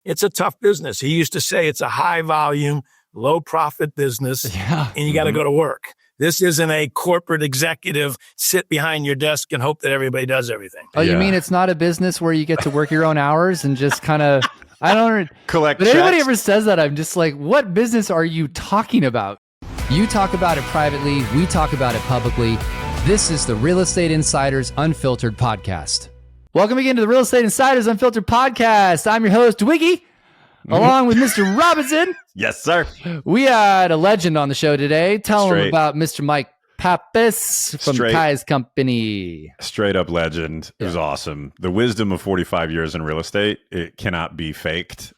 it's a tough business. He used to say it's a high volume, low profit business, and you got to go to work. This isn't a corporate executive sit behind your desk and hope that everybody does everything. Oh, you mean it's not a business where you get to work your own hours and just kind of, I don't collect But checks. anybody ever says that, I'm just like, what business are you talking about? You talk about it privately. We talk about it publicly. This is the Real Estate Insiders Unfiltered podcast. Welcome again to the Real Estate Insiders Unfiltered podcast. I'm your host, Wiggy, along with Mr. Robinson. Yes, sir. We had a legend on the show today. Tell him about Mr. Mike Pappas from Kai's company. Straight up legend. It was awesome. The wisdom of 45 years in real estate, it cannot be faked.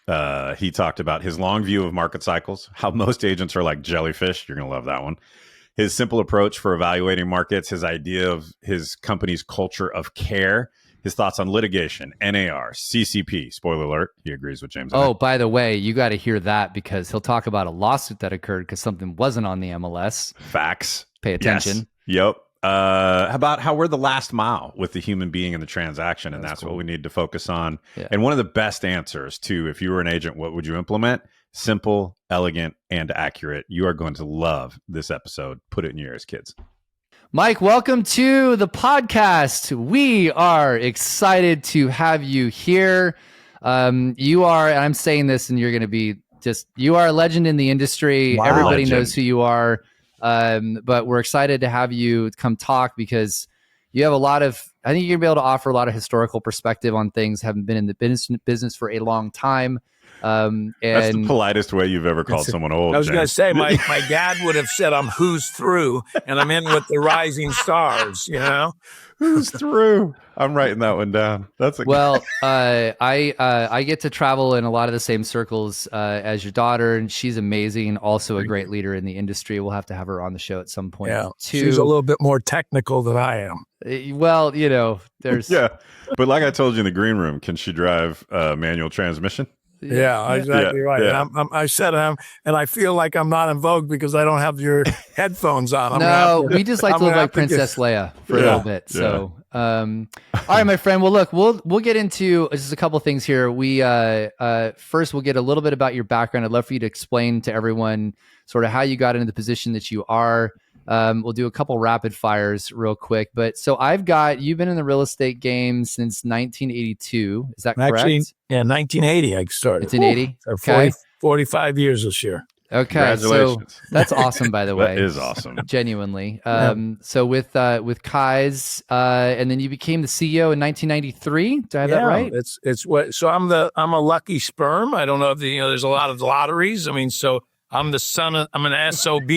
He talked about his long view of market cycles, how most agents are like jellyfish. You're going to love that one. His simple approach for evaluating markets, his idea of his company's culture of care, his thoughts on litigation, NAR, CCP. Spoiler alert, he agrees with James. Oh, by the way, you got to hear that because he'll talk about a lawsuit that occurred because something wasn't on the MLS. Facts. Pay attention. Yes. Yep. About how we're the last mile with the human being in the transaction, and that's cool. What we need to focus on. Yeah. And one of the best answers to, if you were an agent, what would you implement? Simple, elegant, and accurate. You are going to love this episode. Put it in your ears, kids. Mike, welcome to the podcast. We are excited to have you here. You are, and I'm saying this, and you're going to be you are a legend in the industry. Wow. Everybody knows who you are. But we're excited to have you come talk because you have I think you're going to be able to offer a lot of historical perspective on things, having been in the business for a long time. And that's the politest way you've ever called someone old. I was going to say, my dad would have said, I'm who's through, and I'm in with the rising stars, you know? Who's through? I'm writing that one down. I get to travel in a lot of the same circles as your daughter, and she's amazing. Also a great leader in the industry. We'll have to have her on the show at some point. Yeah, she's a little bit more technical than I am. Well, you know, there's but like I told you in the green room, can she drive manual transmission? Yeah, exactly right. Yeah. And I said, and I feel like I'm not in vogue because I don't have your headphones on. We just like to live like Princess Leia for a little bit. So, all right, my friend. Well, look, we'll get into just a couple of things here. We first we'll get a little bit about your background. I'd love for you to explain to everyone sort of how you got into the position that you are. We'll do a couple rapid fires real quick. But so you've been in the real estate game since 1982. Is that correct? Actually, 1980 I started. 1980? Okay. 45 years this year. Okay. Congratulations. So that's awesome, by the way. That is awesome. Genuinely. So with Kai's, and then you became the CEO in 1993. Do I have that right? So I'm a lucky sperm. I don't know if there's a lot of lotteries. I mean, so I'm an SOB,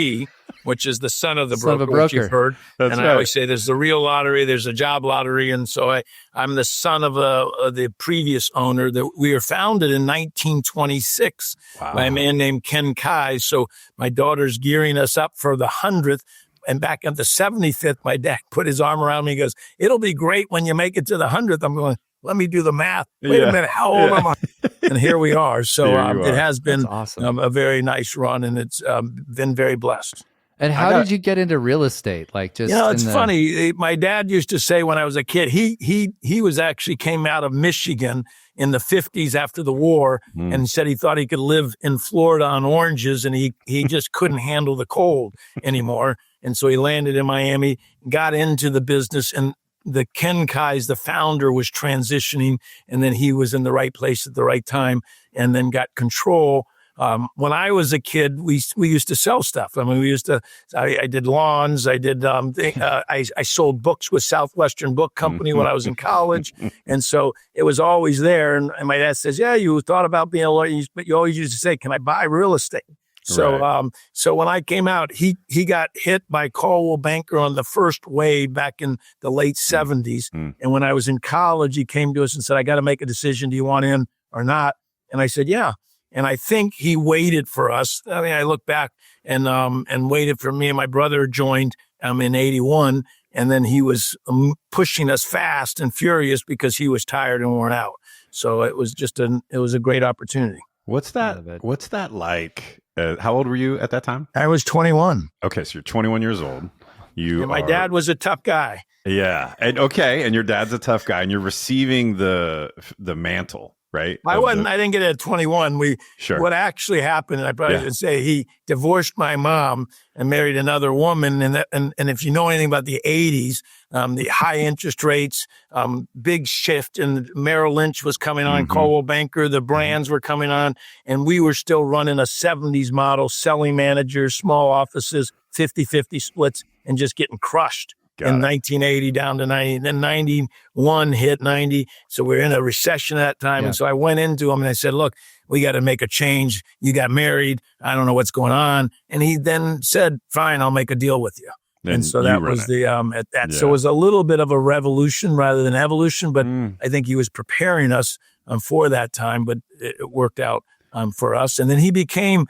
which is the son of the broker, which you've heard. That's right. I always say there's the real lottery, there's a job lottery. And so I'm the son of the previous owner. That we were founded in 1926 by a man named Ken Kai. So my daughter's gearing us up for the 100th. And back at the 75th, my dad put his arm around me and goes, it'll be great when you make it to the 100th. I'm going, let me do the math. Wait a minute, how old am I? And here we are. So it has been awesome. A very nice run, and it's been very blessed. And how did you get into real estate? It's funny. My dad used to say when I was a kid, he was actually came out of Michigan in the 50s after the war and said he thought he could live in Florida on oranges, and he just couldn't handle the cold anymore. And so he landed in Miami, got into the business, and the Ken Kai's, the founder, was transitioning, and then he was in the right place at the right time and then got control. When I was a kid, we used to sell stuff. I mean, I did lawns. I did, I sold books with Southwestern Book Company when I was in college. And so it was always there. And my dad says, yeah, you thought about being a lawyer, but you always used to say, can I buy real estate? So, so when I came out, he got hit by Coldwell Banker on the first wave back in the late 70s. And when I was in college, he came to us and said, I got to make a decision. Do you want in or not? And I said, yeah. And I think he waited for us. I mean, I look back and waited for me, and my brother joined in 81. And then he was pushing us fast and furious because he was tired and worn out. So it was a great opportunity. What's that like? How old were you at that time? I was 21. Okay, so you're 21 years old. My dad was a tough guy. Yeah, and your dad's a tough guy, and you're receiving the mantle, right? I didn't get it at 21. What actually happened, and I probably would say, he divorced my mom and married another woman. And if you know anything about the 80s, the high interest rates, big shift, and Merrill Lynch was coming on, Coldwell Banker, the brands were coming on, and we were still running a 70s model, selling managers, small offices, 50-50 splits, and just getting crushed. In 1980 down to 90, then 91 hit 90. So we're in a recession at that time. And so I went into him and I said, look, we got to make a change. You got married. I don't know what's going on. And he then said, fine, I'll make a deal with you. And so that was so it was a little bit of a revolution rather than evolution, but I think he was preparing us for that time, but it worked out for us. And then he became,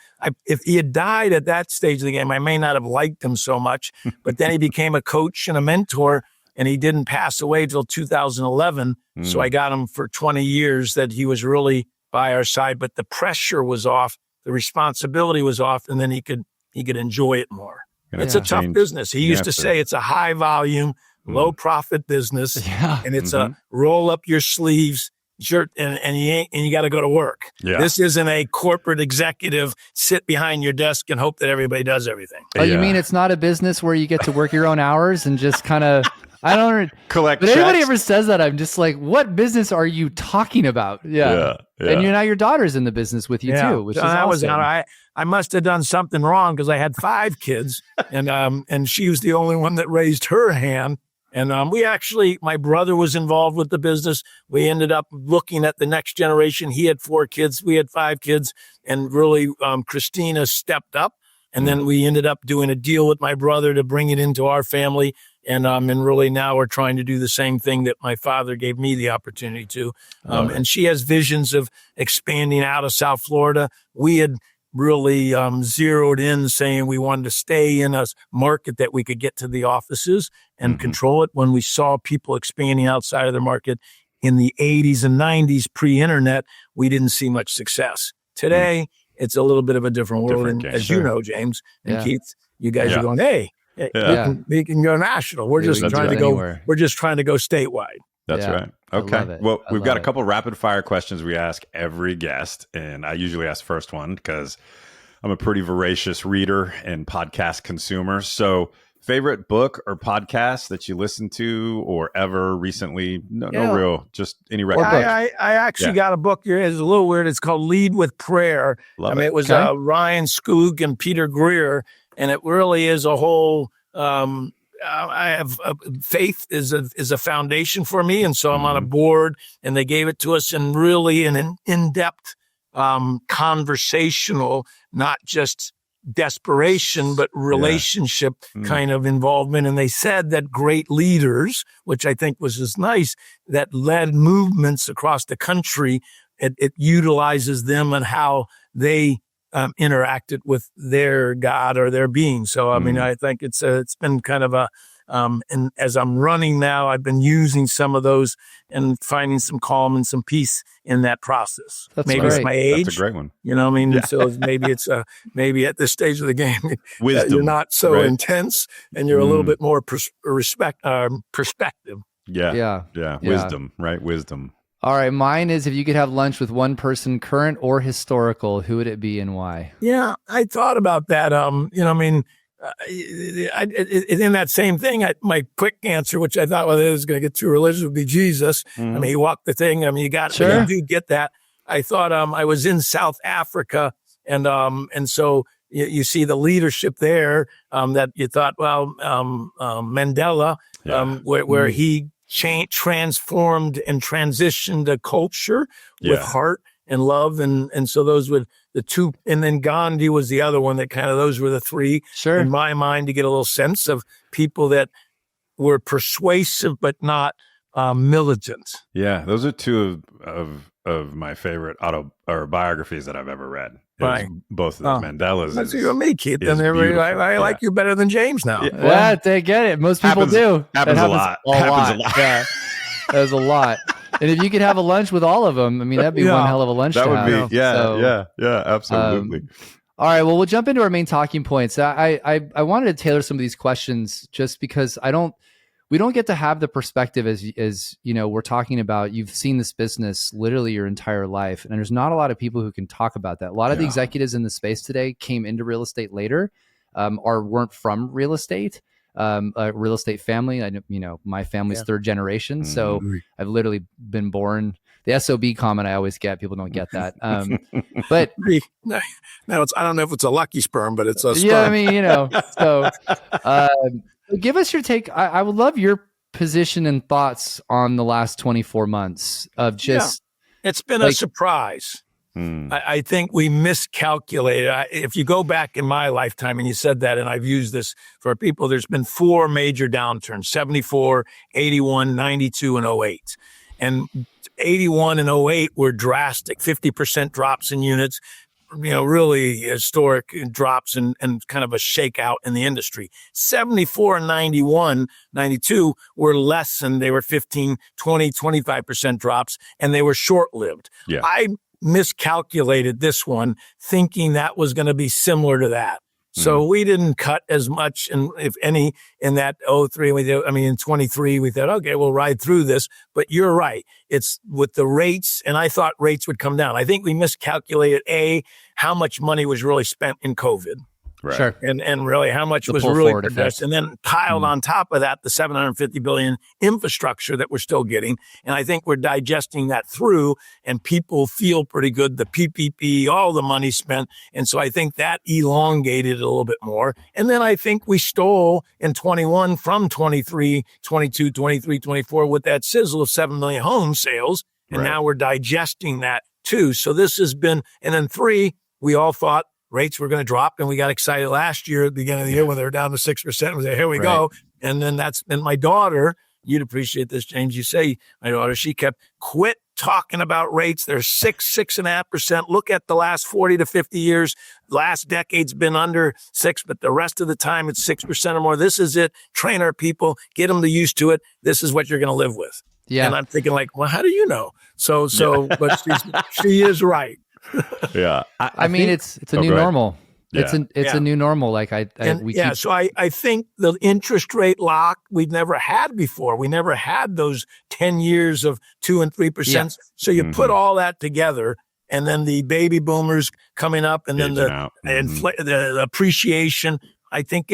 if he had died at that stage of the game, I may not have liked him so much, but then he became a coach and a mentor, and he didn't pass away until 2011. So I got him for 20 years that he was really by our side, but the pressure was off, the responsibility was off, and then he could enjoy it more. It's a tough business. He used to say it's a high volume, low profit business, and it's a roll up your sleeves shirt, and you got to go to work. This isn't a corporate executive sit behind your desk and hope that everybody does everything. Oh, you mean it's not a business where you get to work your own hours and just kind of, I don't collect But checks. anybody ever says that, I'm just like, what business are you talking about? And your daughter's in the business with you too, which is awesome. I must have done something wrong because I had 5 kids, and she was the only one that raised her hand. And my brother was involved with the business. We ended up looking at the next generation. He had 4 kids. We had 5 kids. And really, Christina stepped up. And then we ended up doing a deal with my brother to bring it into our family. And really now we're trying to do the same thing that my father gave me the opportunity to. And she has visions of expanding out of South Florida. We had really zeroed in saying we wanted to stay in a market that we could get to the offices and control it. When we saw people expanding outside of their market in the 80s and 90s pre-internet, we didn't see much success. Today, it's a little bit of a different world. And as you know, James and Keith, you guys are going, hey, we can go national. We're just trying to go. Anywhere. We're just trying to go statewide. That's right. Okay. Well, we've got a couple rapid fire questions we ask every guest, and I usually ask the first one because I'm a pretty voracious reader and podcast consumer. So, favorite book or podcast that you listen to or ever recently? No real, just any recommendation. I actually got a book here. It's a little weird. It's called Lead with Prayer. It was Ryan Skoog and Peter Greer, and it really is a whole. I have faith is a foundation for me, and so I'm on a board. And they gave it to us in really an in-depth, conversational, not just desperation, but relationship kind of involvement. And they said that great leaders, which I think was just nice, that led movements across the country. It utilizes them and how they interacted with their God or their being. So, I mean, I think it's been kind of a, and as I'm running now, I've been using some of those and finding some calm and some peace in that process. Maybe it's my age. That's a great one. You know what I mean? So maybe it's maybe at this stage of the game, you're not so intense and you're a little bit more perspective. Yeah. Wisdom, right? Wisdom. All right, mine is if you could have lunch with one person, current or historical, who would it be and why? Yeah, I thought about that. In that same thing, my quick answer, which I thought, it was going to get too religious, would be Jesus. I mean, he walked the thing. I mean, you do get that. I thought I was in South Africa, and so you see the leadership there that you thought, Mandela, where he transformed and transitioned a culture with heart and love. And so those were the two. And then Gandhi was the other one that those were the three in my mind to get a little sense of people that were persuasive, but not militant. Yeah. Those are two of my favorite biographies that I've ever read. Right. Both of those Mandelas. That's you and me, Keith. And I like you better than James now. Yeah, they get it. Most people do. Happens a lot. Yeah. That was a lot. And if you could have a lunch with all of them, I mean, that'd be one hell of a lunch that to would have. be, absolutely. All right, well, we'll jump into our main talking points. I wanted to tailor some of these questions just because we don't get to have the perspective as you know, we're talking about, you've seen this business literally your entire life. And there's not a lot of people who can talk about that. A lot of the executives in the space today came into real estate later, or weren't from real estate, a real estate family. My family's third generation. So I've literally been born. The SOB comment I always get, people don't get that. But no, I don't know if it's a lucky sperm, but it's a sperm. Yeah, I mean, so give us your take. I would love your position and thoughts on the last 24 months of just. Yeah. It's been a surprise. I think we miscalculated. If you go back in my lifetime, and you said that, and I've used this for people, there's been 4 major downturns: 74, 81, 92, and 08. And 81 and 08 were drastic, 50% drops in units, really historic drops and kind of a shakeout in the industry. 74 and 91, 92 were less than, they were 15, 20, 25% drops, and they were short-lived. Yeah. I miscalculated this one, thinking that was going to be similar to that. So we didn't cut as much, and if any, in that 03. In 23, we thought, okay, we'll ride through this. But you're right. It's with the rates, and I thought rates would come down. I think we miscalculated, how much money was really spent in COVID. Right. Sure. And really how much The was pull really forward produced. effect. And then piled on top of that, the $750 billion infrastructure that we're still getting. And I think we're digesting that through, and people feel pretty good. The PPP, all the money spent. And so I think that elongated it a little bit more. And then I think we stole in 21 from 23, 22, 23, 24 with that sizzle of 7 million home sales. And now we're digesting that too. So this has been, and then 3, we all thought rates were going to drop, and we got excited last year at the beginning of the year when they were down to 6%. We said, here we go. And then and my daughter, you'd appreciate this, James. You say, my daughter, she kept quit talking about rates. They're 6.5%. Look at the last 40 to 50 years. Last decade's been under 6, but the rest of the time it's 6% or more. This is it. Train our people, get them used to it. This is what you're going to live with. Yeah. And I'm thinking like, well, how do you know? But she is right. Yeah. I mean, it's a new normal. Yeah. It's a new normal. So I think the interest rate lock we've never had before. We never had those 10 years of 2% and 3%. Yeah. So you put all that together, and then the baby boomers coming up, and then the appreciation. I think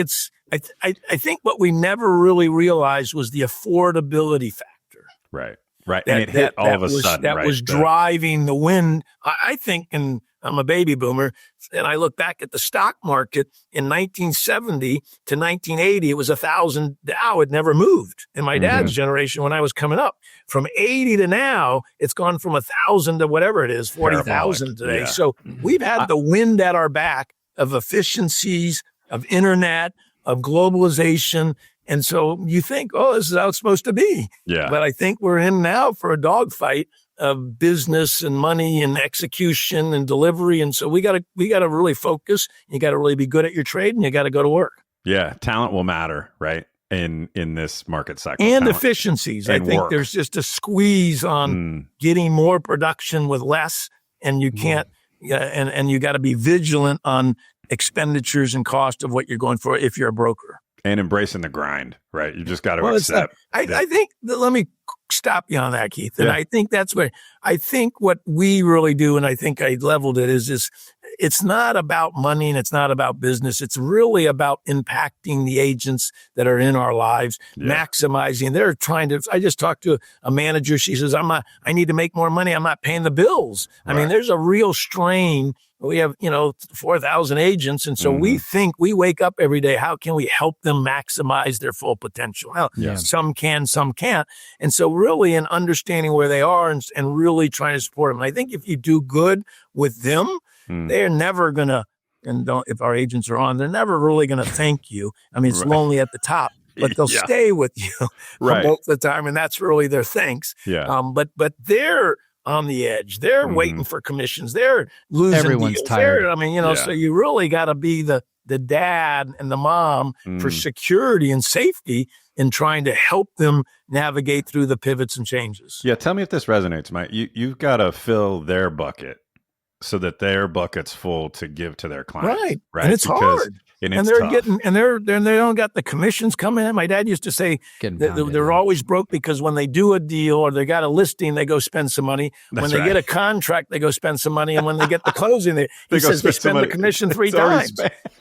I think what we never really realized was the affordability factor. Right. Right. And it hit all of a sudden. That was driving the wind. I think, and I'm a baby boomer, and I look back at the stock market in 1970 to 1980, it was 1,000 Dow. It never moved. In my dad's generation, when I was coming up, from 80 to now, it's gone from 1,000 to whatever it is, 40,000 today. Yeah. So we've had the wind at our back of efficiencies, of internet, of globalization. And so you think, this is how it's supposed to be. Yeah. But I think we're in now for a dogfight of business and money and execution and delivery. And so we got to really focus. You got to really be good at your trade, and you got to go to work. Yeah. Talent will matter, right? In this market cycle. And efficiencies. I think there's just a squeeze on getting more production with less, and you can't, and you got to be vigilant on expenditures and cost of what you're going for if you're a broker. And embracing the grind, right? You just got to accept. I think let me stop you on that, Keith. And I think that's what we really do. And I think I leveled it is it's not about money and it's not about business. It's really about impacting the agents that are in our lives, maximizing. They're trying to, I just talked to a manager. She says, I need to make more money. I'm not paying the bills. I mean, there's a real strain. We have, 4,000 agents. And so we wake up every day, how can we help them maximize their full potential? Well, some can, some can't. And so really in understanding where they are and really trying to support them. And I think if you do good with them, they're never going to, if our agents are on, they're never really going to thank you. I mean, it's lonely at the top, but they'll stay with you for most of the time. And that's really their thanks. Yeah. But they're on the edge. They're waiting for commissions. They're losing Everyone's deals. tired. So you really got to be the dad and the mom for security and safety in trying to help them navigate through the pivots and changes. Yeah. Tell me if this resonates, Mike. You've got to fill their bucket so that their bucket's full to give to their clients. Right. And it's hard. And they're tough. they don't got the commissions coming in. My dad used to say they're always broke because when they do a deal or they got a listing, they go spend some money. When they get a contract, they go spend some money. And when they get the closing, he says they spend the commission 3 times.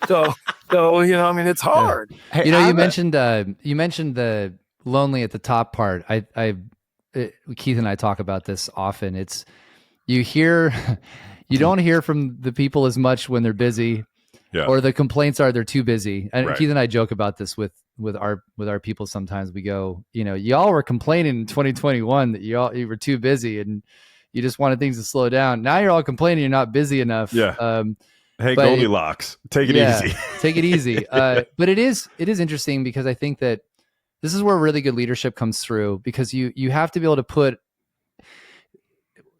So, it's hard. Hey, you mentioned the lonely at the top part. Keith and I talk about this often. It's you don't hear from the people as much when they're busy. Yeah. Or the complaints are they're too busy. And Keith and I joke about this with our people sometimes. We go, y'all were complaining in 2021 that you were too busy and you just wanted things to slow down. Now you're all complaining you're not busy enough. Yeah. Hey, Goldilocks, take it easy. Take it easy. But it is interesting because I think that this is where really good leadership comes through, because you have to be able to put.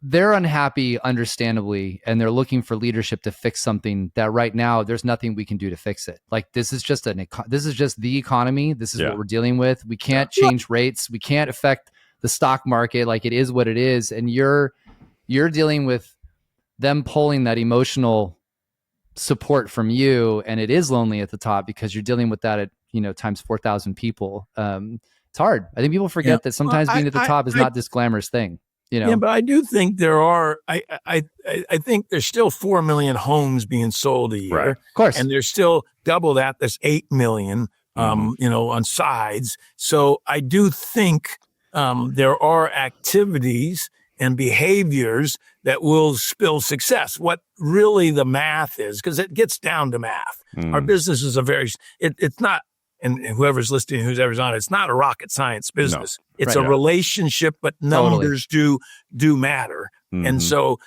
They're unhappy, understandably, and they're looking for leadership to fix something that right now there's nothing we can do to fix it. Like this is just the economy. This is what we're dealing with. We can't change rates. We can't affect the stock market. Like it is what it is, and you're dealing with them pulling that emotional support from you, and it is lonely at the top because you're dealing with that at times 4,000 people. It's hard. I think people forget that sometimes being at the top is not this glamorous thing. Yeah, but I do think there are. I think there's still 4 million homes being sold a year, right. Of course, and there's still double that. There's 8 million, on sides. So I do think there are activities and behaviors that will spill success. What really the math is, because it gets down to math. Our business is it's not. And whoever's listening, who's ever on, it's not a rocket science business. No. It's a relationship, but numbers do matter. Mm-hmm. And so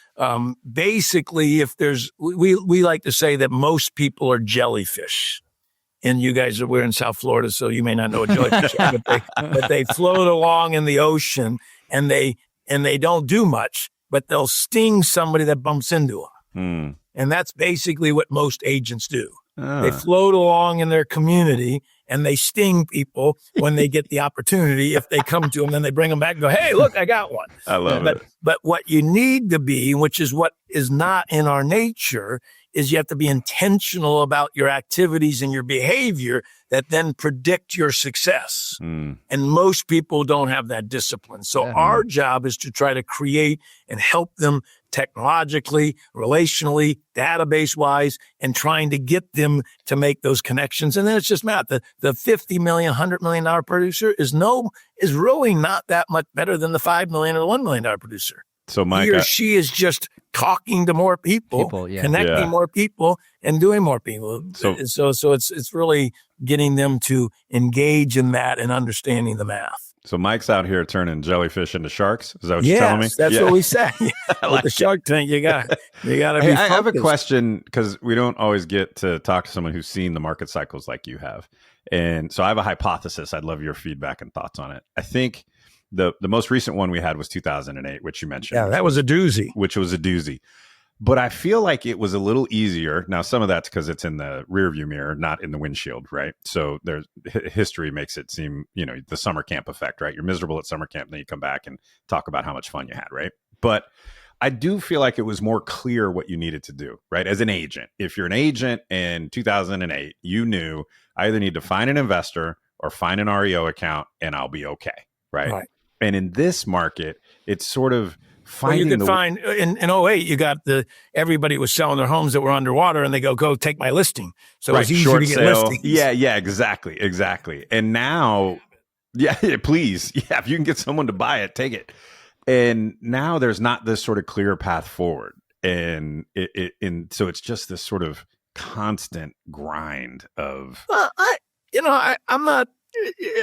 basically, if we like to say that most people are jellyfish. And you guys we're in South Florida, so you may not know what jellyfish are, but they float along in the ocean and they don't do much, but they'll sting somebody that bumps into them. And that's basically what most agents do. They float along in their community and they sting people when they get the opportunity. If they come to them, then they bring them back and go, hey, look, I got one. I love it. But what you need to be, which is what is not in our nature, is you have to be intentional about your activities and your behavior that then predict your success. And most people don't have that discipline. So our job is to try to create and help them technologically, relationally, database-wise, and trying to get them to make those connections. And then it's just math. The $50 million, $100 million producer is really not that much better than the $5 million or the $1 million producer. So Mike, he or she is just talking to more people connecting more people, and doing more people. So it's really getting them to engage in that and understanding the math. So Mike's out here turning jellyfish into sharks. Is that what you're telling me? That's what we say. With the Shark Tank, you got to be focused. I have a question, because we don't always get to talk to someone who's seen the market cycles like you have. And so I have a hypothesis. I'd love your feedback and thoughts on it. I think the most recent one we had was 2008, which you mentioned. Yeah, that was a doozy. Which was a doozy. But I feel like it was a little easier. Now, some of that's because it's in the rearview mirror, not in the windshield, right? So there's history makes it seem, the summer camp effect, right? You're miserable at summer camp, then you come back and talk about how much fun you had, right? But I do feel like it was more clear what you needed to do, right? As an agent, if you're an agent in 2008, you knew I either need to find an investor or find an REO account and I'll be okay, right? And in this market, it's sort of finding you could find in 08, you got everybody was selling their homes that were underwater, and they go take my listing. So it's easy to get listings. Yeah, exactly. And now, please, if you can get someone to buy it, take it. And now there's not this sort of clear path forward, and so it's just this sort of constant grind of. I'm not.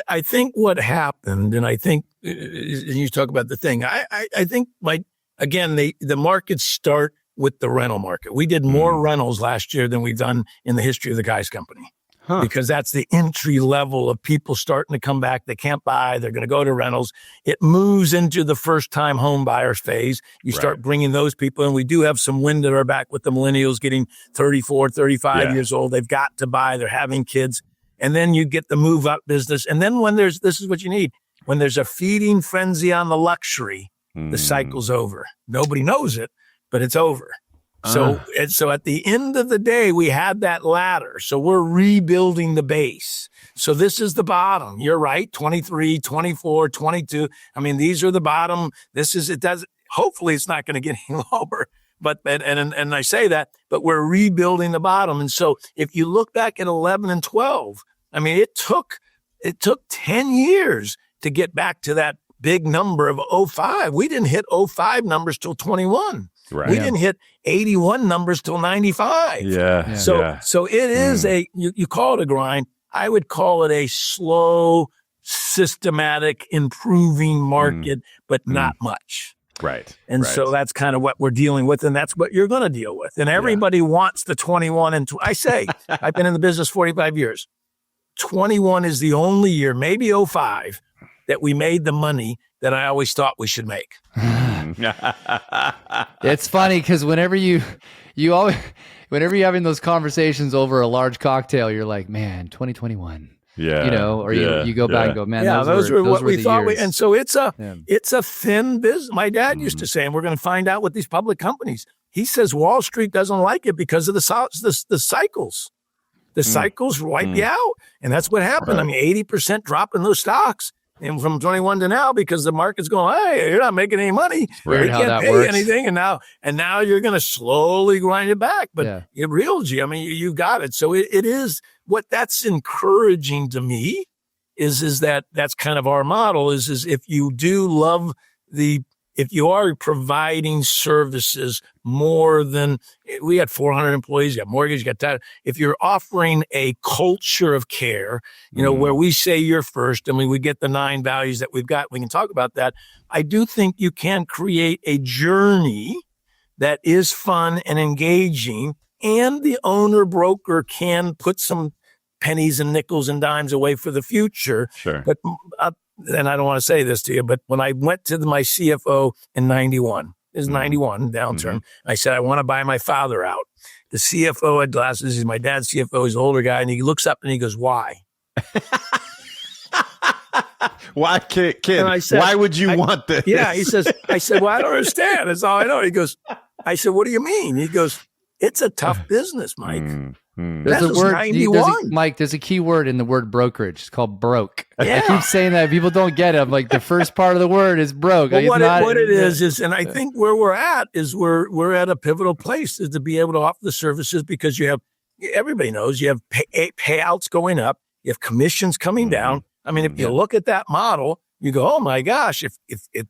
I think what happened, and I think you talk about the thing. I think the markets start with the rental market. We did more rentals last year than we've done in the history of the Guys Company, because that's the entry level of people starting to come back. They can't buy; they're going to go to rentals. It moves into the first-time home buyers phase. You start bringing those people, and we do have some wind at our back with the millennials getting 34, 35 years old. They've got to buy. They're having kids. And then you get the move up business. And then this is what you need. When there's a feeding frenzy on the luxury, the cycle's over. Nobody knows it, but it's over. So at the end of the day, we had that ladder. So we're rebuilding the base. So this is the bottom. You're right. 23, 24, 22. I mean, these are the bottom. Hopefully it's not going to get any lower. But and I say that, but we're rebuilding the bottom. And so if you look back at 11 and 12, I mean, it took 10 years to get back to that big number of 05. We didn't hit 05 numbers till 21. Right. We didn't hit 81 numbers till 95. Yeah. So it is you call it a grind. I would call it a slow, systematic, improving market, but not much. Right. And so that's kind of what we're dealing with, and that's what you're going to deal with. And everybody wants the 21 and I say, I've been in the business 45 years. 21 is the only year, maybe 05, that we made the money that I always thought we should make. It's funny because whenever you're having those conversations over a large cocktail, you're like, man, 2021. Yeah. You go back and go, man, those were what we thought. And so it's a thin business. My dad used to say, and we're going to find out with these public companies. He says Wall Street doesn't like it because of the cycles. The cycles wipe you out. And that's what happened. Right. I mean, 80% drop in those stocks. And from 21 to now, because the market's going, hey, you're not making any money. Right. You can't pay anything. And now you're going to slowly grind it back. But it reels you. I mean, you got it. So it is what that's encouraging to me is that that's kind of our model is if you do love if you are providing services more than, we had 400 employees, you got mortgage, you got that. If you're offering a culture of care, where we say you're first, I mean, we get the 9 values that we've got, we can talk about that. I do think you can create a journey that is fun and engaging, and the owner broker can put some pennies and nickels and dimes away for the future. Sure. But and I don't want to say this to you, but when I went to my CFO in 91, this is 91 downturn, I said, I want to buy my father out. The CFO had glasses. He's my dad's CFO. He's an older guy. And he looks up and he goes, why? Why, kid? And I said, why would you want this? Yeah, he says, I said, well, I don't understand. That's all I know. He goes, I said, what do you mean? He goes, it's a tough business, Mike. There's a word, Mike, there's a key word in the word brokerage. It's called broke. Yeah. I keep saying that. People don't get it. I'm like, the first part of the word is broke. Well, what it is, and I think where we're at is we're at a pivotal place is to be able to offer the services because everybody knows you have payouts going up, you have commissions coming down. I mean, if you look at that model, you go, oh my gosh, if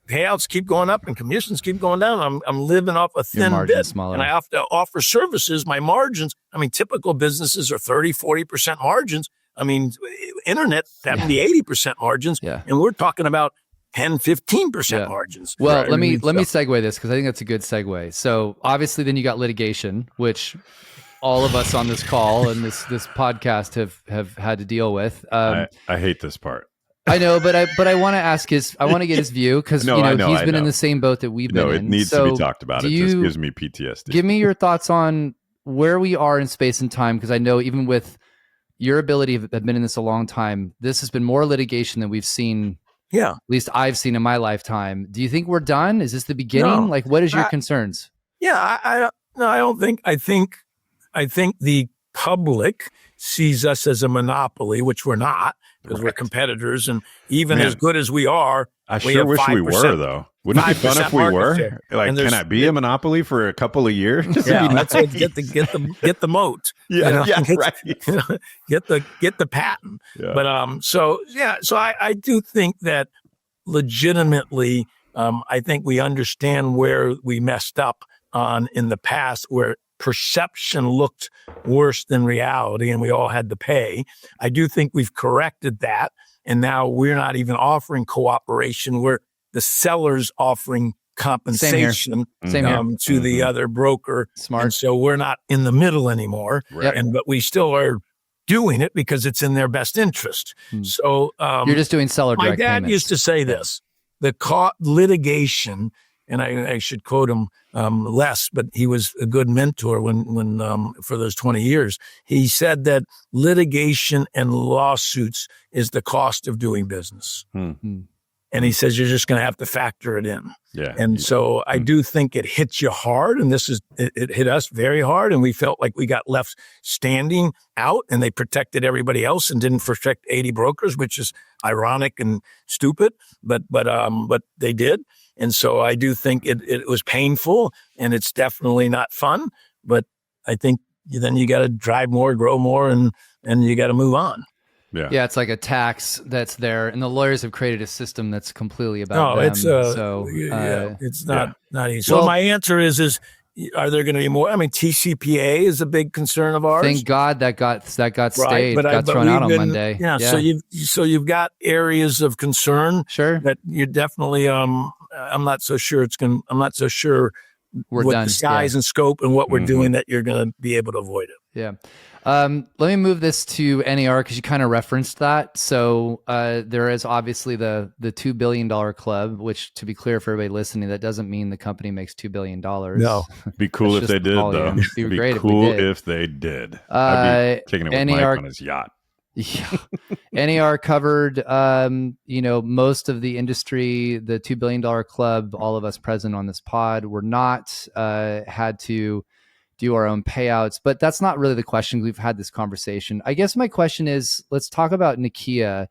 payouts keep going up and commissions keep going down, I'm living off a thin bit. Smaller. And I have to offer services, my margins. I mean, typical businesses are 30, 40% margins. I mean, internet, 70, 80% margins. Yeah. And we're talking about 10, 15% margins. Well, let me segue this because I think that's a good segue. So obviously then you got litigation, which all of us on this call and this podcast have had to deal with. I hate this part. I know, but I want to ask I want to get his view because he's been in the same boat that we've been in. No, it needs to be talked about. It just gives me PTSD. Give me your thoughts on where we are in space and time, because I know even with your ability of been in this a long time, this has been more litigation than we've seen. Yeah, at least I've seen in my lifetime. Do you think we're done? Is this the beginning? No, like, what is your concerns? Yeah, I don't think. I think the public sees us as a monopoly, which we're not. Because we're competitors, and even as good as we are, I sure wish we were, though. Wouldn't it be fun if we were? Like, can I be a monopoly for a couple of years? Yeah, that's what get the moat. Yeah, right. Get the patent. Yeah. But so I do think that legitimately, I think we understand where we messed up on in the past, where perception looked worse than reality and we all had to pay. I do think we've corrected that. And now we're not even offering cooperation. We're the sellers offering compensation to the other broker. Smart. And so we're not in the middle anymore. Right. But we still are doing it because it's in their best interest. So you're just doing seller direct payments. My dad used to say this, the litigation, and I should quote him less, but he was a good mentor when for those 20 years. He said that litigation and lawsuits is the cost of doing business. And he says, you're just going to have to factor it in. Yeah. And so I do think it hits you hard. And it hit us very hard. And we felt like we got left standing out, and they protected everybody else and didn't protect 80 brokers, which is ironic and stupid, but they did. And so I do think it was painful, and it's definitely not fun, but I think then you got to drive more, grow more, and you got to move on. Yeah, it's like a tax that's there, and the lawyers have created a system that's completely about them. It's not easy. So my answer is are there going to be more? I mean, TCPA is a big concern of ours. Thank God that got stayed, but got thrown out on Monday. Yeah, so you've got areas of concern. Sure, that you're definitely. I'm not so sure I'm not so sure we're what done. the size and scope and what we're doing that you're going to be able to avoid it. Yeah. Let me move this to NAR because you kind of referenced that. So there is obviously the $2 billion club, which, to be clear for everybody listening, that doesn't mean the company makes $2 billion. No. Be cool if they did, though. Be great cool if they did. I'd be kicking it with Mike on his yacht. Yeah. NAR covered, most of the industry, the $2 billion club. All of us present on this pod were not had to do our own payouts, but that's not really the question. We've had this conversation. I guess my question is, let's talk about Nikia.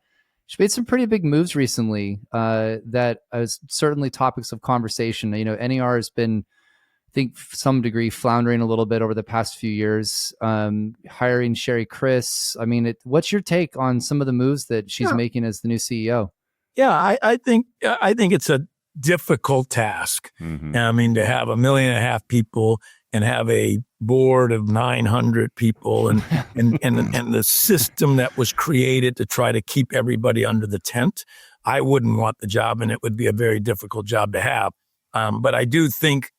She made some pretty big moves recently that is certainly topics of conversation. NAR has been, I think, some degree floundering a little bit over the past few years. Hiring Sherry Chris. I mean, what's your take on some of the moves that she's making as the new CEO? Yeah, I think it's a difficult task. Mm-hmm. I mean, to have 1.5 million people and have a board of 900 people and the system that was created to try to keep everybody under the tent. I wouldn't want the job, and it would be a very difficult job to have. But I do think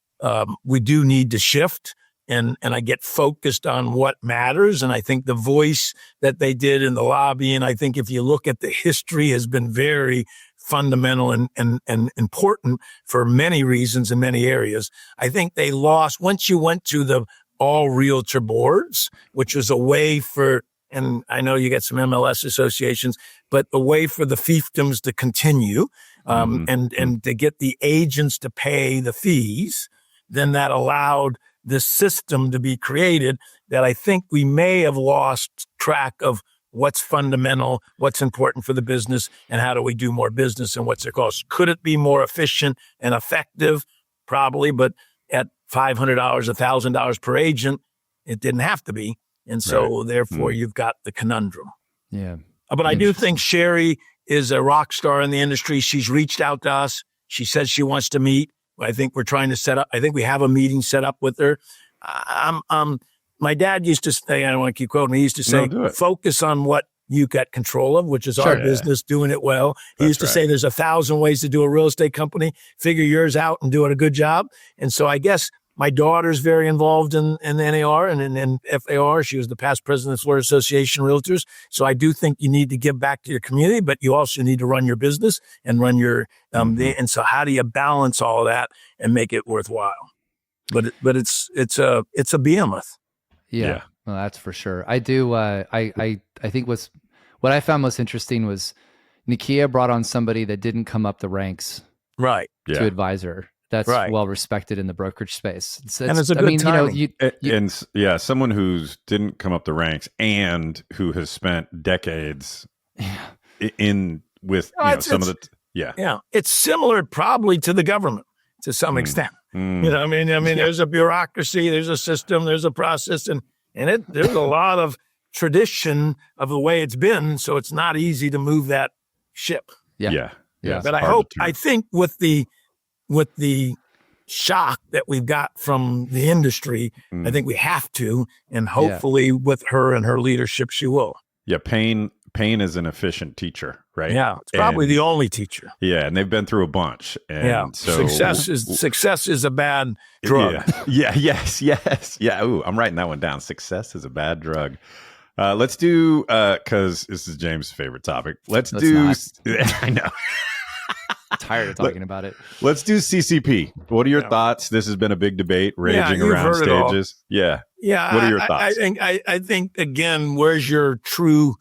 we do need to shift, and I get focused on what matters. And I think the voice that they did in the lobby, and I think if you look at the history, has been very fundamental and important for many reasons in many areas. I think they lost once you went to the all realtor boards, which was a way for, and I know you get some MLS associations, but a way for the fiefdoms to continue and to get the agents to pay the fees. Then that allowed this system to be created that I think we may have lost track of what's fundamental, what's important for the business, and how do we do more business, and what's their cost. Could it be more efficient and effective? Probably, but at $500, $1,000 per agent, it didn't have to be. And so therefore you've got the conundrum. Yeah. But I do think Sherry is a rock star in the industry. She's reached out to us. She says she wants to meet. I think we're trying to set up, I think we have a meeting set up with her. My dad used to say, I don't want to keep quoting, he used to say, focus on what you got control of, which is our business, doing it well. He used to say there's 1,000 ways to do a real estate company. Figure yours out and do it a good job. And so I guess my daughter's very involved in NAR and in FAR. She was the past president of the Florida Association of Realtors. So I do think you need to give back to your community, but you also need to run your business and run your, and so how do you balance all of that and make it worthwhile? But it's a behemoth. Yeah. Well, that's for sure. I do. I think what I found most interesting was Nikia brought on somebody that didn't come up the ranks, right? To advise her. That's well respected in the brokerage space. And it's a good timing. Someone who's didn't come up the ranks and who has spent decades in with some of the It's similar probably to the government to some extent. I mean, there's a bureaucracy, there's a system, there's a process, and there's a lot of tradition of the way it's been. So it's not easy to move that ship. Yeah. But I think with the shock that we've got from the industry, I think we have to, and hopefully with her and her leadership, she will. Yeah. Pain is an efficient teacher, right? Yeah. It's probably the only teacher. Yeah. And they've been through a bunch. And so success is a bad drug. Yeah. Yes. Yeah. Ooh, I'm writing that one down. Success is a bad drug. Let's do, cause this is James' favorite topic. I know. Tired of talking about it. Let's do CCP. What are your thoughts? This has been a big debate raging around stages. Yeah. What are your thoughts? I think again, where's your true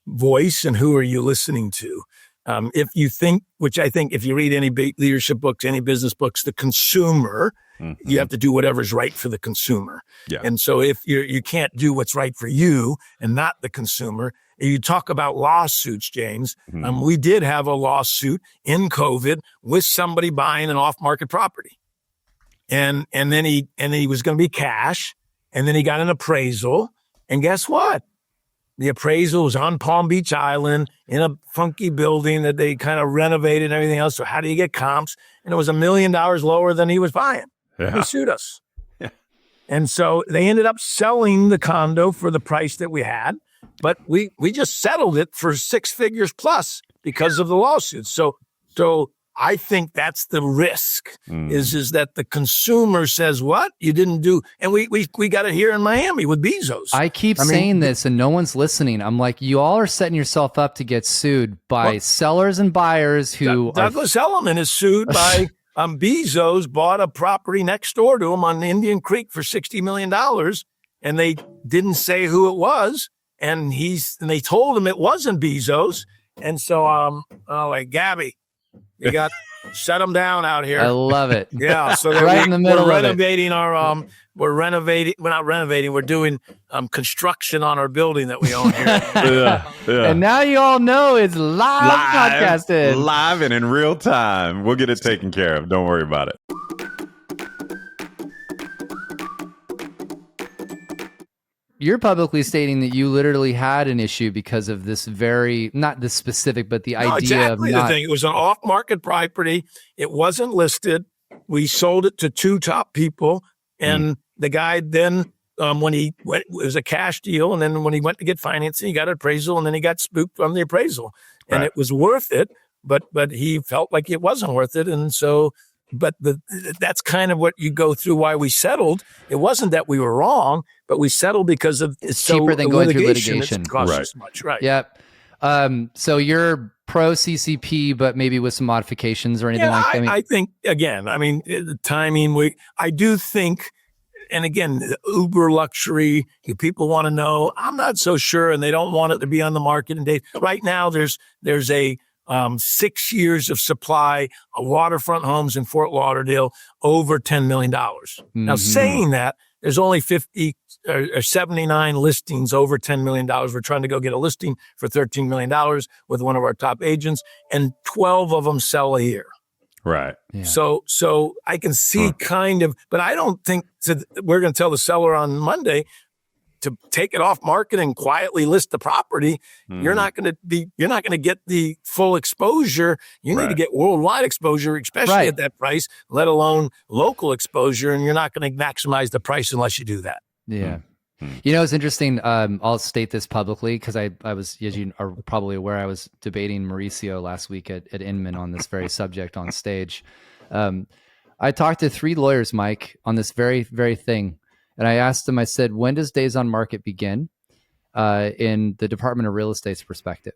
voice and who are you listening to? if you think, which I think if you read any leadership books, any business books, the consumer, you have to do whatever's right for the consumer. Yeah. And so if you can't do what's right for you and not the consumer, you talk about lawsuits, James. We did have a lawsuit in COVID with somebody buying an off-market property. And then he was going to be cash, and then he got an appraisal. And guess what? The appraisal was on Palm Beach Island in a funky building that they kind of renovated and everything else. So how do you get comps? And it was $1 million lower than he was buying. Yeah. He sued us. Yeah. And so they ended up selling the condo for the price that we had, but we just settled it for 6 figures plus because of the lawsuits. So I think that's the risk is that the consumer says, what? You didn't do. And we got it here in Miami with Bezos. I keep saying this and no one's listening. I'm like, you all are setting yourself up to get sued by sellers and buyers who Douglas Elliman is sued by Bezos bought a property next door to him on Indian Creek for $60 million. And they didn't say who it was. And they told him it wasn't Bezos. And so, like, Gabby, you got shut them down out here. I love it. Yeah. So right in the middle we're of renovating we're not renovating. We're doing construction on our building that we own here. Yeah. And now you all know it's live podcasted. Live and in real time. We'll get it taken care of. Don't worry about it. You're publicly stating that you literally had an issue because of this not this specific, but the idea exactly of not. The thing. It was an off-market property. It wasn't listed. We sold it to 2 top people. And the guy then, it was a cash deal. And then when he went to get financing, he got an appraisal, and then he got spooked from the appraisal. And it was worth it, but he felt like it wasn't worth it. And so, that's kind of what you go through why we settled. It wasn't that we were wrong, but we settled because of it's cheaper than going through litigation. It costs us much, right? Yep. So you're pro CCP, but maybe with some modifications or anything like that? I think, again, the timing, I do think, and again, uber luxury, people want to know, I'm not so sure, and they don't want it to be on the market. And right now, there's a 6 years of supply of waterfront homes in Fort Lauderdale, over $10 million. Now, saying that, there's only 50 or 79 listings over $10 million. We're trying to go get a listing for $13 million with one of our top agents, and 12 of them sell a year. Right. Yeah. So I can see kind of, but I don't think we're going to tell the seller on Monday to take it off market and quietly list the property. You're not going to get the full exposure. You need to get worldwide exposure, especially at that price, let alone local exposure. And you're not going to maximize the price unless you do that. Yeah. You know, it's interesting. I'll state this publicly because I was, as you are probably aware, I was debating Mauricio last week at Inman on this very subject on stage. I talked to 3 lawyers, Mike, on this very, very thing. And I asked them, I said, when does days on market begin in the Department of Real Estate's perspective?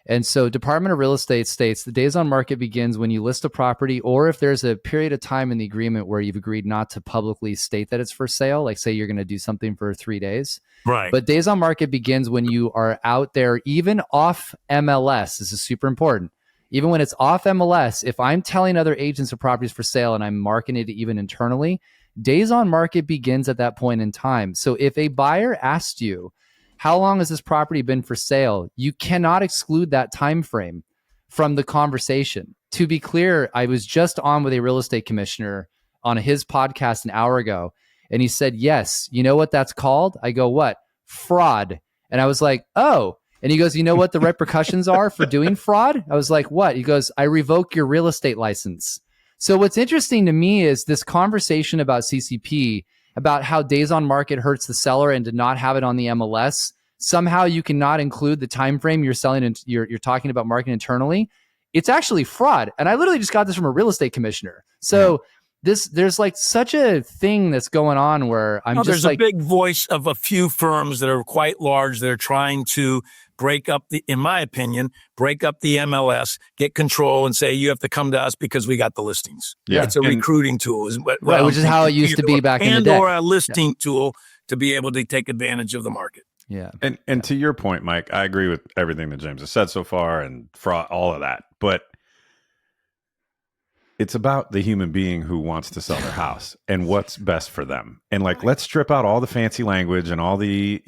And so Department of Real Estate states the days on market begins when you list a property, or if there's a period of time in the agreement where you've agreed not to publicly state that it's for sale, like say you're going to do something for 3 days. Right. But days on market begins when you are out there, even off MLS. This is super important. Even when it's off MLS, if I'm telling other agents of properties for sale and I'm marketing it even internally, days on market begins at that point in time. So if a buyer asked you, how long has this property been for sale? You cannot exclude that time frame from the conversation. To be clear, I was just on with a real estate commissioner on his podcast an hour ago, and he said, yes, you know what that's called? I go, what? Fraud. And I was like, oh. And he goes, you know what the repercussions are for doing fraud? I was like, what? He goes, I revoke your real estate license. So what's interesting to me is this conversation about CCP, about how days on market hurts the seller and to not have it on the MLS. Somehow you cannot include the time frame you're selling and you're talking about marketing internally. It's actually fraud. And I literally just got this from a real estate commissioner. So there's like such a thing that's going on where there's a big voice of a few firms that are quite large that are trying to break up in my opinion, break up the MLS, get control, and say you have to come to us because we got the listings. Yeah. It's a recruiting tool, which is how it used to be back in the day. Or a listing tool to be able to take advantage of the market. Yeah. And to your point, Mike, I agree with everything that James has said so far and for all of that. But it's about the human being who wants to sell their house and what's best for them. And like, let's strip out all the fancy language and all the,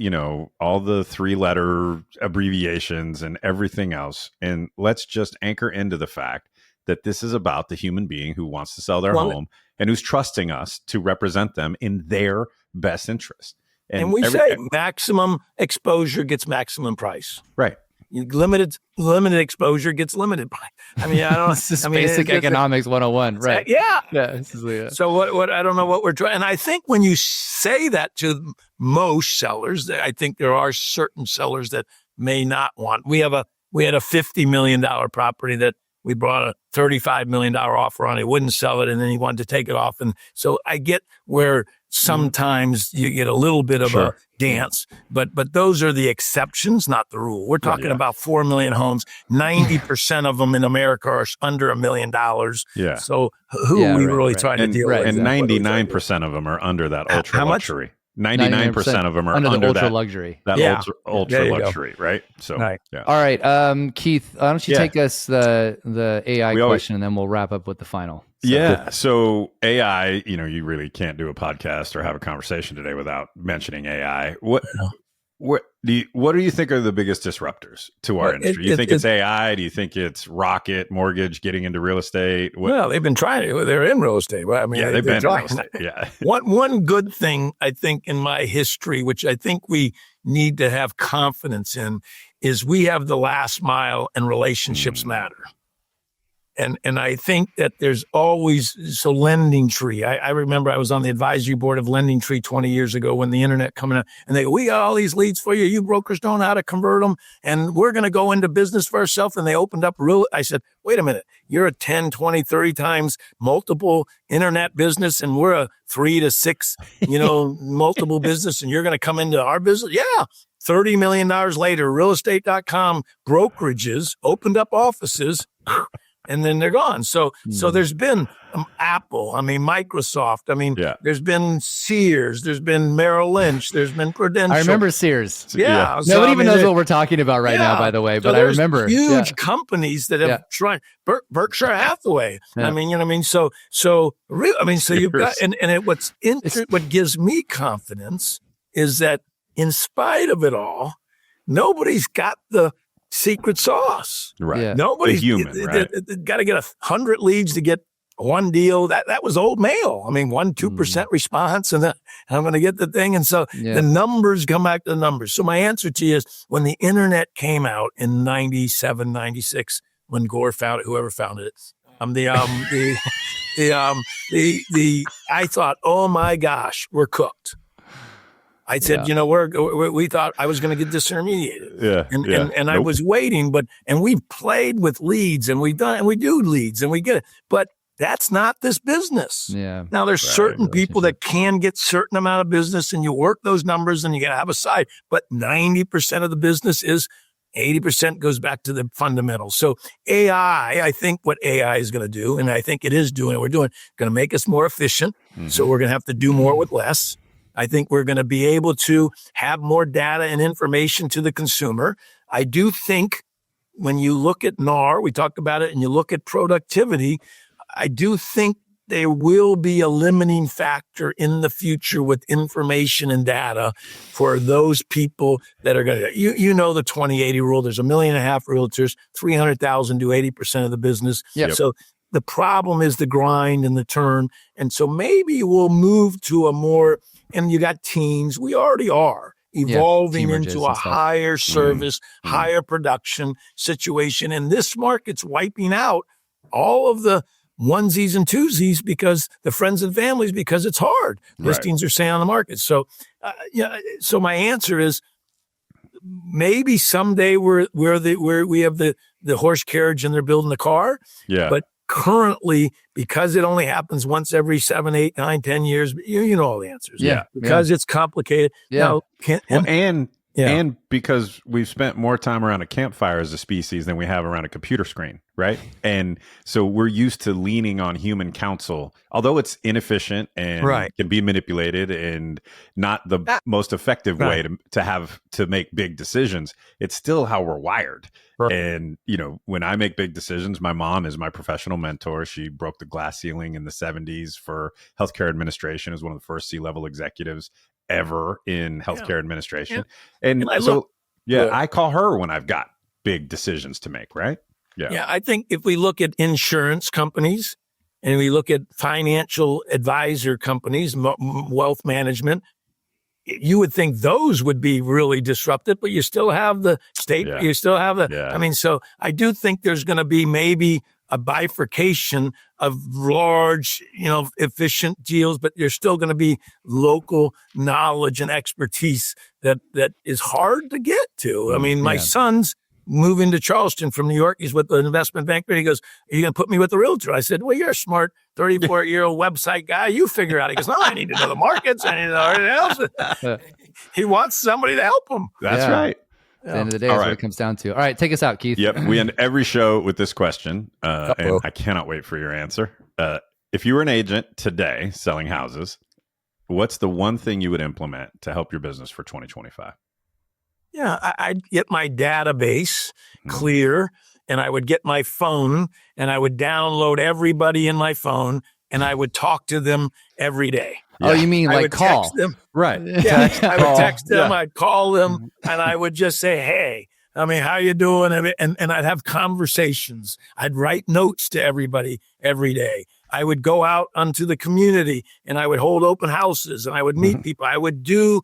all the 3-letter abbreviations and everything else. And let's just anchor into the fact that this is about the human being who wants to sell their home and who's trusting us to represent them in their best interest. And we say maximum exposure gets maximum price. Right. Limited exposure gets limited price. I mean, I don't. This is basic economics 101, right? Yeah. Yeah. So what? I don't know what we're trying. And I think when you say that to most sellers, I think there are certain sellers that may not want. We had a $50 million property that we brought a $35 million offer on. He wouldn't sell it, and then he wanted to take it off. And so I get where sometimes you get a little bit of a dance, but those are the exceptions, not the rule. We're talking about 4 million homes. 90% of them in America are under $1 million. Yeah. So who are we really trying to deal with? And 99% of them are under that ultra luxury. 99% of them are under the ultra that luxury. That ultra luxury, right? So, all right, Keith, why don't you take us the AI question, and then we'll wrap up with the final. So AI, you really can't do a podcast or have a conversation today without mentioning AI. What do you think are the biggest disruptors to our industry? Do you think it's AI? Do you think it's Rocket Mortgage getting into real estate? Well, they've been trying to. They're in real estate. I mean, they've been in real estate. Yeah. One good thing I think in my history, which I think we need to have confidence in, is we have the last mile and relationships matter. And I think that there's always, Lending Tree. I remember I was on the advisory board of Lending Tree 20 years ago when the internet coming out, and they go, we got all these leads for you. You brokers don't know how to convert them, and we're going to go into business for ourselves. And they opened up I said, wait a minute, you're a 10, 20, 30 times multiple internet business, and we're a 3 to 6, multiple business, and you're going to come into our business? Yeah. $30 million later, realestate.com brokerages opened up offices. And then they're gone. So there's been Apple, Microsoft. There's been Sears, there's been Merrill Lynch, there's been Prudential. I remember Sears. Yeah. So, nobody even knows what we're talking about right now, by the way, but I remember. Huge companies that have tried. Berkshire Hathaway. Yeah. So you've got, what gives me confidence is that in spite of it all, nobody's got the secret sauce. Right. Yeah. Nobody's human, right? Got to get 100 leads to get one deal. That was old mail. 2% response, and then I'm going to get the thing. And so the numbers come back to the numbers. So my answer to you is, when the internet came out in 97, 96, when Gore found it, whoever founded it, I thought, oh my gosh, we're cooked. I said, we thought I was going to get disintermediated. And I was waiting, and we've played with leads, and we do leads, and we get it. But that's not this business. Yeah. Now there's certain people that can get certain amount of business, and you work those numbers, and you got to have a side. But 90% of the business is 80% goes back to the fundamentals. So AI, I think what AI is going to do, and I think it is doing, going to make us more efficient. Mm-hmm. So we're going to have to do more with less. I think we're going to be able to have more data and information to the consumer. I do think when you look at NAR, we talked about it, and you look at productivity, I do think there will be a limiting factor in the future with information and data for those people that are going to, the 20/80 rule. There's 1.5 million realtors, 300,000 do 80% of the business. Yep. So the problem is the grind and the turn. And so maybe we'll move to a more, and you got teams, we already are evolving into a higher service, higher production situation. And this market's wiping out all of the onesies and twosies because the friends and families, because it's hard. Right. Listings are staying on the market. So, so my answer is maybe someday we have the horse carriage and they're building the car. Yeah. But currently, because it only happens once every 7, 8, 9, 10 years, you know all the answers. Yeah. Because it's complicated. Yeah. Now, and Yeah. And because we've spent more time around a campfire as a species than we have around a computer screen, right? And so we're used to leaning on human counsel, although it's inefficient and can be manipulated and not the most effective way to make big decisions. It's still how we're wired. Right. And, when I make big decisions, my mom is my professional mentor. She broke the glass ceiling in the 70s for healthcare administration as one of the first C-level executives ever in healthcare administration. And I call her when I've got big decisions to make, right? Yeah. I think if we look at insurance companies and we look at financial advisor companies, wealth management, you would think those would be really disrupted, but you still have the state, you still have so I do think there's going to be maybe a bifurcation of large, efficient deals, but there's still going to be local knowledge and expertise that is hard to get to. I mean, my son's moving to Charleston from New York. He's with the investment banker. He goes, "Are you going to put me with the realtor?" I said, "Well, you're a smart 34-year-old website guy. You figure it out." He goes, "No, I need to know the markets. I need to know everything else." He wants somebody to help him. That's right. At the end of the day, that's what it comes down to. All right, take us out, Keith. Yep. We end every show with this question, and I cannot wait for your answer. If you were an agent today selling houses, what's the one thing you would implement to help your business for 2025? Yeah, I'd get my database clear, and I would get my phone, and I would download everybody in my phone, and I would talk to them every day. Yeah. Oh, you mean like call? Text them. Right. Yeah, I would text them, I'd call them, and I would just say, "Hey, how you doing?" And I'd have conversations. I'd write notes to everybody every day. I would go out onto the community, and I would hold open houses, and I would meet people. I would do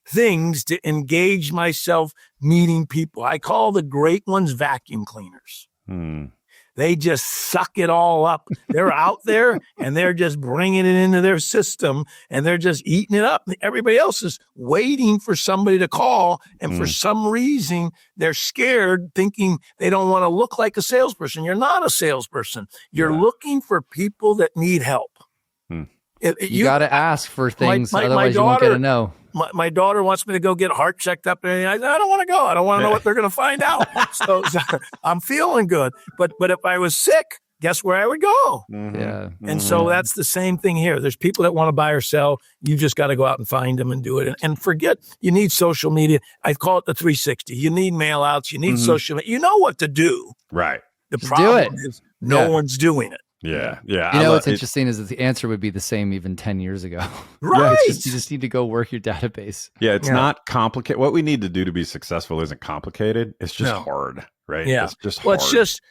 things to engage myself meeting people. I call the great ones vacuum cleaners. They just suck it all up. They're out there and they're just bringing it into their system and they're just eating it up. Everybody else is waiting for somebody to call. And for some reason, they're scared, thinking they don't want to look like a salesperson. You're not a salesperson. You're looking for people that need help. You got to ask for things, otherwise you won't get a no. My daughter wants me to go get heart checked up, and I don't want to go. I don't want to know what they're going to find out. So I'm feeling good. But if I was sick, guess where I would go? And so that's the same thing here. There's people that want to buy or sell. You just got to go out and find them and do it. And forget, you need social media. I call it the 360. You need mail outs. You need social media. You know what to do. Right. The problem is no one's doing it. Yeah. What's interesting is that the answer would be the same even 10 years ago. Right. You just need to go work your database. Yeah, it's not complicated. What we need to do to be successful isn't complicated. It's just hard, right? Yeah. It's just hard. It's just,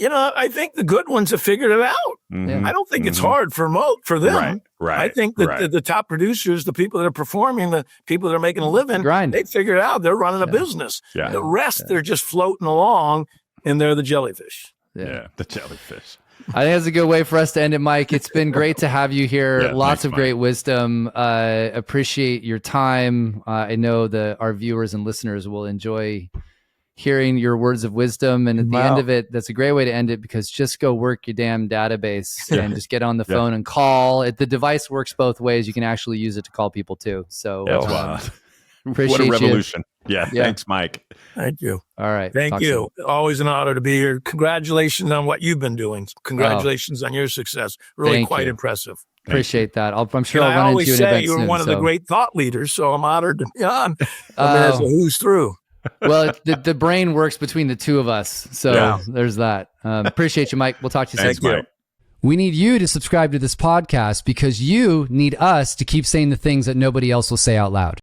I think the good ones have figured it out. I don't think it's hard for them. Right. I think that the top producers, the people that are performing, the people that are making a living, they figured it out. They're running a business. Yeah. The rest, they're just floating along, and they're the jellyfish. Yeah, the jellyfish. I think that's a good way for us to end it, Mike. It's been great to have you here. Lots of great wisdom. Appreciate your time. I know that our viewers and listeners will enjoy hearing your words of wisdom. And at the end of it, that's a great way to end it, because just go work your damn database and just get on the phone and call. The device works both ways. You can actually use it to call people too. So appreciate what a revolution. Yeah. Thanks, Mike. Thank you. All right. Thank you. Soon. Always an honor to be here. Congratulations on what you've been doing. Congratulations on your success. Really quite impressive. Appreciate that. I'm sure I'll run into you in events you're soon, one of the great thought leaders, so I'm honored to be on. As a who's through. Well, the brain works between the two of us. So there's that. Appreciate you, Mike. We'll talk to you soon. Thanks, Mike. We need you to subscribe to this podcast because you need us to keep saying the things that nobody else will say out loud.